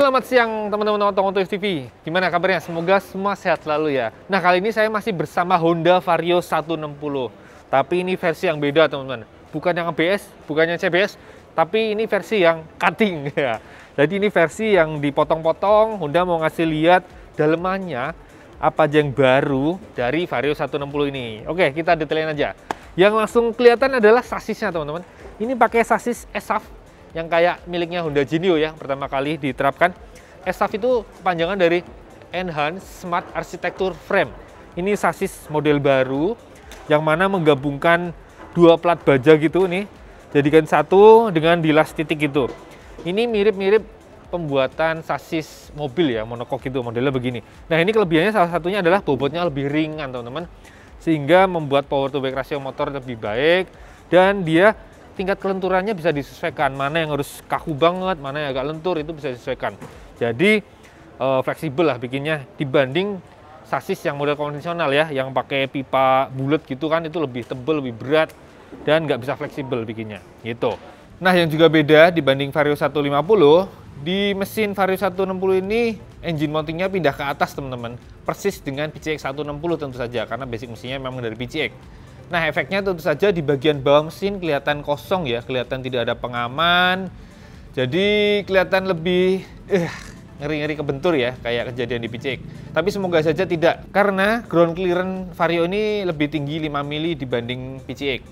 Selamat siang teman-teman Otomotif TV. Gimana kabarnya? Semoga semua sehat selalu ya. Nah, kali ini saya masih bersama Honda Vario 160. Tapi ini versi yang beda teman-teman. Bukan yang ABS, bukan yang CBS, tapi ini versi yang cutting ya. Jadi ini versi yang dipotong-potong. Honda mau ngasih lihat dalemannya apa aja yang baru dari Vario 160 ini. Oke, kita detailin aja. Yang langsung kelihatan adalah sasisnya teman-teman. Ini pakai sasis ESAF yang kayak miliknya Honda Genio ya, pertama kali diterapkan. ESAF itu kepanjangan dari Enhanced Smart Architecture Frame. Ini sasis model baru yang mana menggabungkan dua plat baja gitu nih, jadikan satu dengan dilas titik gitu. Ini mirip-mirip pembuatan sasis mobil ya, monokok gitu, modelnya begini. Nah, ini kelebihannya salah satunya adalah bobotnya lebih ringan teman-teman, sehingga membuat power to weight ratio motor lebih baik, dan dia tingkat kelenturannya bisa disesuaikan, mana yang harus kaku banget, mana yang agak lentur, itu bisa disesuaikan. Jadi fleksibel lah bikinnya dibanding sasis yang model konvensional ya, yang pakai pipa bulat gitu kan, itu lebih tebal, lebih berat, dan nggak bisa fleksibel bikinnya gitu. Nah, yang juga beda dibanding Vario 150, di mesin Vario 160 ini engine mountingnya pindah ke atas teman-teman, persis dengan PCX 160 tentu saja, karena basic mesinnya memang dari PCX. Nah, efeknya tentu saja di bagian bawah mesin kelihatan kosong ya, kelihatan tidak ada pengaman. Jadi kelihatan lebih ngeri-ngeri kebentur ya, kayak kejadian di PCX. Tapi semoga saja tidak, karena ground clearance Vario ini lebih tinggi 5 mili dibanding PCX.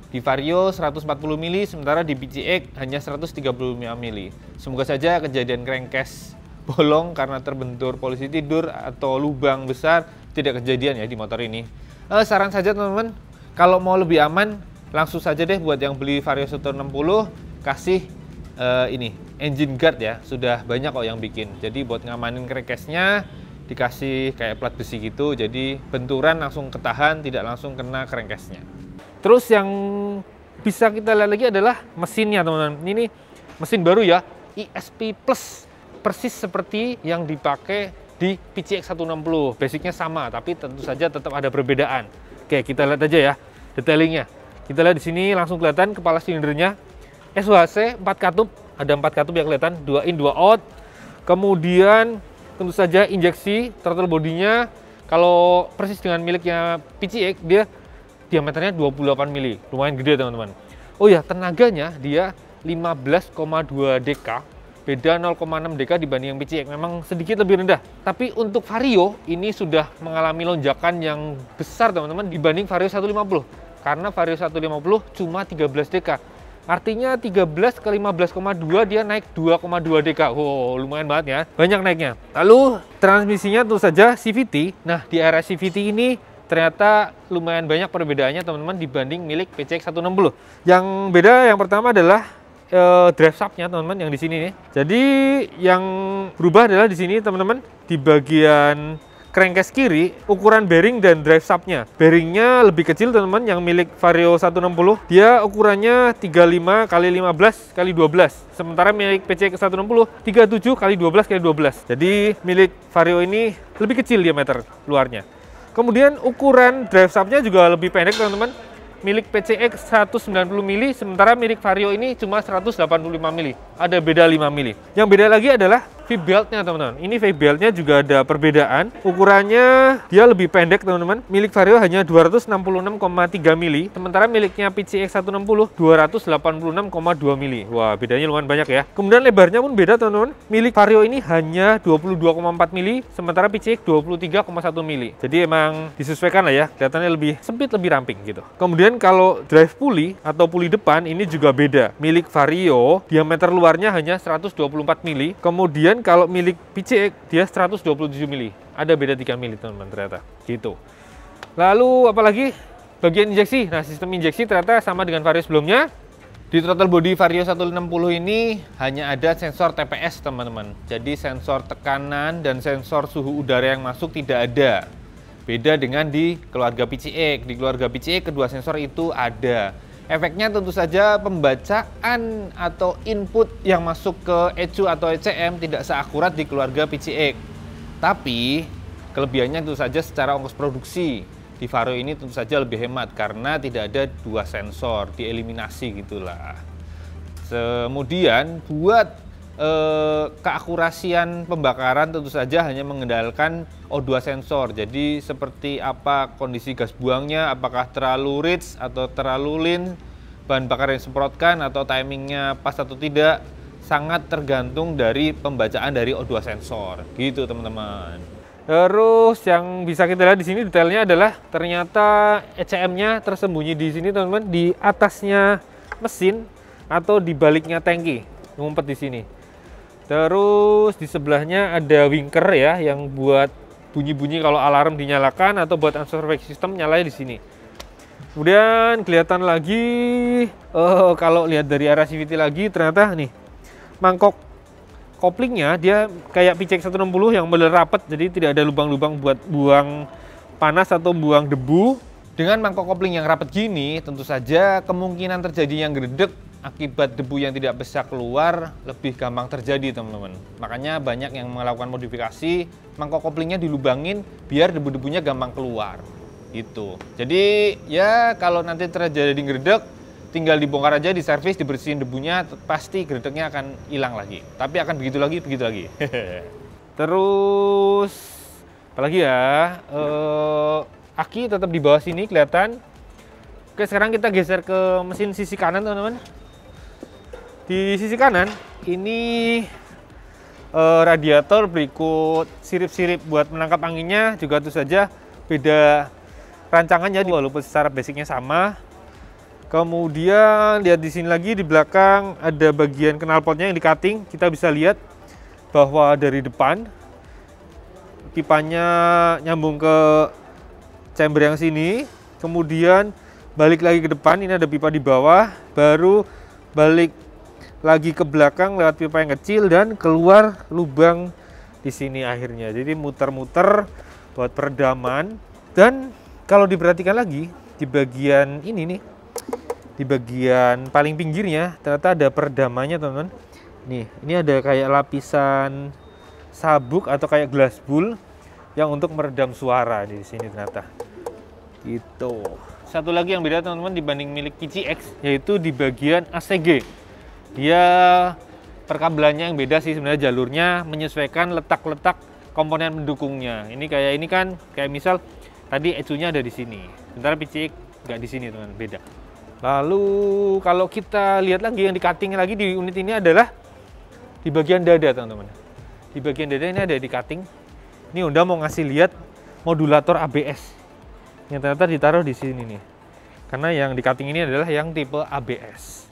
Di Vario 140 mili, sementara di PCX hanya 135 mili. Semoga saja kejadian crankcase bolong karena terbentur polisi tidur atau lubang besar tidak kejadian ya di motor ini. Saran saja teman-teman, kalau mau lebih aman, langsung saja deh buat yang beli Vario 160, kasih ini, engine guard ya. Sudah banyak kok yang bikin. Jadi buat ngamanin crankcase-nya, dikasih kayak plat besi gitu. Jadi benturan langsung ketahan, tidak langsung kena crankcase-nya. Terus yang bisa kita lihat lagi adalah mesinnya teman-teman. Ini mesin baru ya, ESP Plus. Persis seperti yang dipakai di PCX 160. Basicnya sama, tapi tentu saja tetap ada perbedaan. Oke, kita lihat aja ya detailingnya. Kita lihat di sini langsung kelihatan kepala silindernya. SHC 4 katup, ada 4 katup yang kelihatan, 2 in 2 out. Kemudian tentu saja injeksi throttle bodinya kalau persis dengan miliknya PCX, dia diameternya 28 mili, lumayan gede teman-teman. Oh ya, tenaganya dia 15,2 dk, beda 0,6 dk dibanding yang PCX, memang sedikit lebih rendah. Tapi untuk Vario ini sudah mengalami lonjakan yang besar teman-teman dibanding Vario 150, karena Vario 150 cuma 13 dk. Artinya 13 ke 15,2 dia naik 2,2 dk. Wow, lumayan banget ya, banyak naiknya. Lalu transmisinya tentu saja CVT. Nah, di era CVT ini ternyata lumayan banyak perbedaannya teman-teman dibanding milik PCX 160. Yang beda yang pertama adalah drive shaft-nya teman-teman, yang di sini nih. Jadi yang berubah adalah di sini teman-teman, di bagian crankcase kiri, ukuran bearing dan drive shaft-nya. Bearingnya lebih kecil teman-teman, yang milik Vario 160. Dia ukurannya 35 x 15 x 12. Sementara milik PCX 160 37 x 12 x 12. Jadi milik Vario ini lebih kecil diameter luarnya. Kemudian ukuran drive shaft-nya juga lebih pendek teman-teman. Milik PCX 190 mili, sementara milik Vario ini cuma 185 mili. Ada beda 5 mili. Yang beda lagi adalah V-belt-nya teman-teman. Ini V-belt-nya juga ada perbedaan. Ukurannya dia lebih pendek teman-teman. Milik Vario hanya 266,3 mili, sementara miliknya PCX 160 286,2 mili. Wah, bedanya lumayan banyak ya. Kemudian lebarnya pun beda teman-teman. Milik Vario ini hanya 22,4 mili, sementara PCX 23,1 mili. Jadi emang disesuaikan lah ya. Kelihatannya lebih sempit, lebih ramping gitu. Kemudian kalau drive pulley atau puli depan ini juga beda. Milik Vario diameter luarnya hanya 124 mili. Kemudian kalau milik PCX dia 127 mili. Ada beda 3 mili teman-teman ternyata. Gitu. Lalu apalagi bagian injeksi. Nah, sistem injeksi ternyata sama dengan Vario sebelumnya. Di throttle body Vario 160 ini hanya ada sensor TPS teman-teman. Jadi sensor tekanan dan sensor suhu udara yang masuk tidak ada. Beda dengan di keluarga PCX. Di keluarga PCX kedua sensor itu ada. Efeknya tentu saja pembacaan atau input yang masuk ke ECU atau ECM tidak seakurat di keluarga PCX. Tapi kelebihannya tentu saja secara ongkos produksi. Di Vario ini tentu saja lebih hemat karena tidak ada dua sensor, dieliminasi gitulah. Kemudian buat keakurasian pembakaran tentu saja hanya mengandalkan O2 sensor. Jadi seperti apa kondisi gas buangnya, apakah terlalu rich atau terlalu lean, bahan bakar yang disemprotkan atau timingnya pas atau tidak, sangat tergantung dari pembacaan dari O2 sensor. Gitu teman-teman. Terus yang bisa kita lihat di sini detailnya adalah ternyata ECM-nya tersembunyi di sini teman-teman, di atasnya mesin atau di baliknya tangki, ngumpet di sini. Terus di sebelahnya ada winker ya, yang buat bunyi-bunyi kalau alarm dinyalakan atau buat answer wake system nyalain di sini. Kemudian kelihatan lagi kalau lihat dari arah CVT lagi, ternyata nih mangkok koplingnya dia kayak PCX 160 yang benar rapat, jadi tidak ada lubang-lubang buat buang panas atau buang debu. Dengan mangkok kopling yang rapat gini, tentu saja kemungkinan terjadi yang gredeg akibat debu yang tidak bisa keluar lebih gampang terjadi teman-teman. Makanya banyak yang melakukan modifikasi mangkok koplingnya dilubangin biar debu-debunya gampang keluar gitu. Jadi ya kalau nanti terjadi gredeg, tinggal dibongkar aja, diservis, dibersihin debunya, pasti gredegnya akan hilang lagi. Tapi akan begitu lagi, begitu lagi. Terus apalagi ya, aki tetap di bawah sini kelihatan. Oke, sekarang kita geser ke mesin sisi kanan teman-teman. Di sisi kanan ini radiator berikut sirip-sirip buat menangkap anginnya, juga tentu saja beda rancangannya walaupun secara basicnya sama. Kemudian lihat di sini lagi di belakang ada bagian knalpotnya yang di cutting. Kita bisa lihat bahwa dari depan pipanya nyambung ke chamber yang sini, kemudian balik lagi ke depan, ini ada pipa di bawah, baru balik lagi ke belakang lewat pipa yang kecil dan keluar lubang di sini akhirnya. Jadi muter-muter buat peredaman. Dan kalau diperhatikan lagi di bagian ini nih, di bagian paling pinggirnya ternyata ada peredamannya teman-teman. Nih, ini ada kayak lapisan sabuk atau kayak glass bowl yang untuk meredam suara di sini ternyata. Gitu. Satu lagi yang beda teman-teman dibanding milik PCX, yaitu di bagian ACG. Dia perkabelannya yang beda sih sebenarnya, jalurnya menyesuaikan letak-letak komponen pendukungnya. Ini kan kayak misal tadi ECU-nya ada di sini, sementara PCX nggak di sini teman, beda. Lalu kalau kita lihat lagi yang di cutting lagi di unit ini adalah di bagian dada teman-teman. Di bagian dada ini ada di cutting. Ini Honda mau ngasih lihat modulator ABS yang ternyata ditaruh di sini nih. Karena yang di cutting ini adalah yang tipe ABS.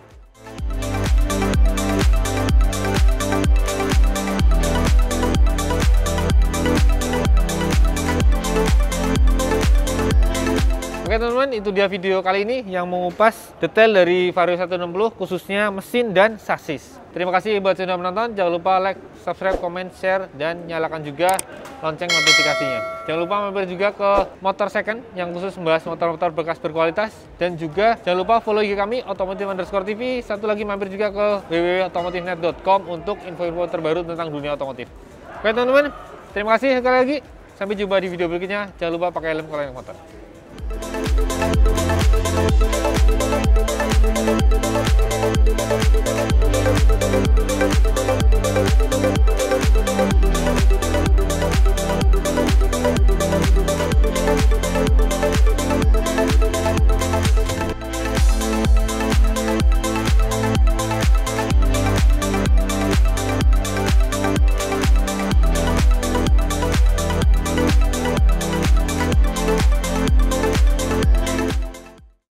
Oke teman-teman, itu dia video kali ini yang mengupas detail dari Vario 160 khususnya mesin dan sasis. Terima kasih buat yang sudah menonton. Jangan lupa like, subscribe, comment, share, dan nyalakan juga lonceng notifikasinya. Jangan lupa mampir juga ke Motor Second yang khusus membahas motor-motor bekas berkualitas. Dan juga jangan lupa follow IG kami Automotive_TV. Satu lagi mampir juga ke www.automotivenet.com untuk info-info terbaru tentang dunia otomotif. Oke teman-teman, terima kasih sekali lagi. Sampai jumpa di video berikutnya. Jangan lupa pakai helm kalau naik motor. Thank you.